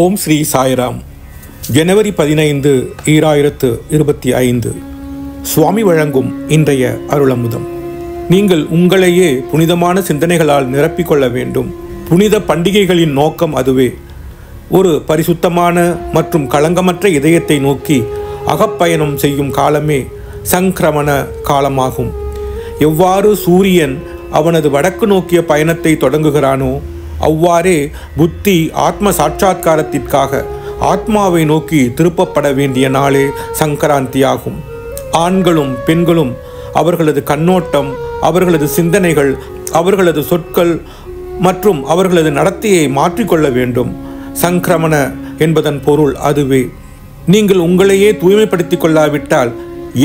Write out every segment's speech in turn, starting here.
ஓம் ஸ்ரீ சாய்ராம். ஜனவரி 15, 2025 சுவாமி வழங்கும் இன்றைய அருளமுதம். நீங்கள் உங்களையே புனிதமான சிந்தனைகளால் நிரப்பிக்கொள்ள வேண்டும். புனித பண்டிகைகளின் நோக்கம் அதுவே. ஒரு பரிசுத்தமான மற்றும் களங்கமற்ற இதயத்தை நோக்கி அகப்பயணம் செய்யும் காலமே சங்கிரமண காலமாகும். எவ்வாறு சூரியன் அவனது வடக்கு நோக்கிய பயணத்தை தொடங்குகிறானோ அவ்வாறே புத்தி ஆத்ம சாட்சாத்காரத்திற்காக ஆத்மாவை நோக்கி திருப்பப்பட வேண்டிய நாளே சங்கராந்தியாகும். ஆண்களும் பெண்களும் அவர்களது கண்ணோட்டம், அவர்களது சிந்தனைகள், அவர்களது சொற்கள் மற்றும் அவர்களது நடத்தையை மாற்றிக்கொள்ள வேண்டும். சங்கிரமண என்பதன் பொருள் அதுவே. நீங்கள் உங்களையே தூய்மைப்படுத்திக் கொள்ளாவிட்டால்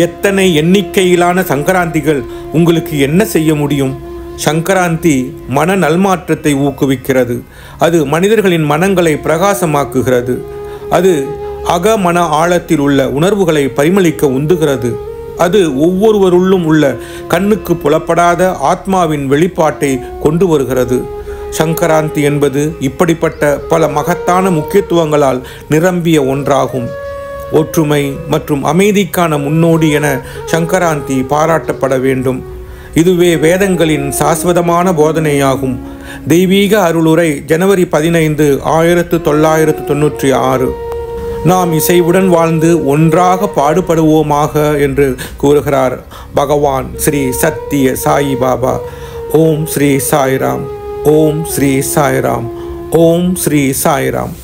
எத்தனை எண்ணிக்கையிலான சங்கராந்திகள் உங்களுக்கு என்ன செய்ய முடியும்? சங்கராந்தி மன நல்மாற்றத்தை ஊக்குவிக்கிறது. அது மனிதர்களின் மனங்களை பிரகாசமாக்குகிறது. அது அக மன ஆழத்தில் உள்ள உணர்வுகளை பரிமளிக்க உந்துகிறது. அது ஒவ்வொருவருள்ளும் உள்ள கண்ணுக்கு புலப்படாத ஆத்மாவின் வெளிப்பாட்டை கொண்டு வருகிறது. சங்கராந்தி என்பது இப்படிப்பட்ட பல மகத்தான முக்கியத்துவங்களால் நிரம்பிய ஒன்றாகும். ஒற்றுமை மற்றும் அமைதிக்கான முன்னோடி என சங்கராந்தி பாராட்டப்பட வேண்டும். இதுவே வேதங்களின் சாஸ்வதமான போதனையாகும். தெய்வீக அருளுரை ஜனவரி 15, 1996. நாம் இசைவுடன் வாழ்ந்து ஒன்றாக பாடுபடுவோமாக என்று கூறுகிறார் பகவான் ஸ்ரீ சத்திய சாயி பாபா. ஓம் ஸ்ரீ சாய்ராம். ஓம் ஸ்ரீ சாய்ராம். ஓம் ஸ்ரீ சாய்ராம்.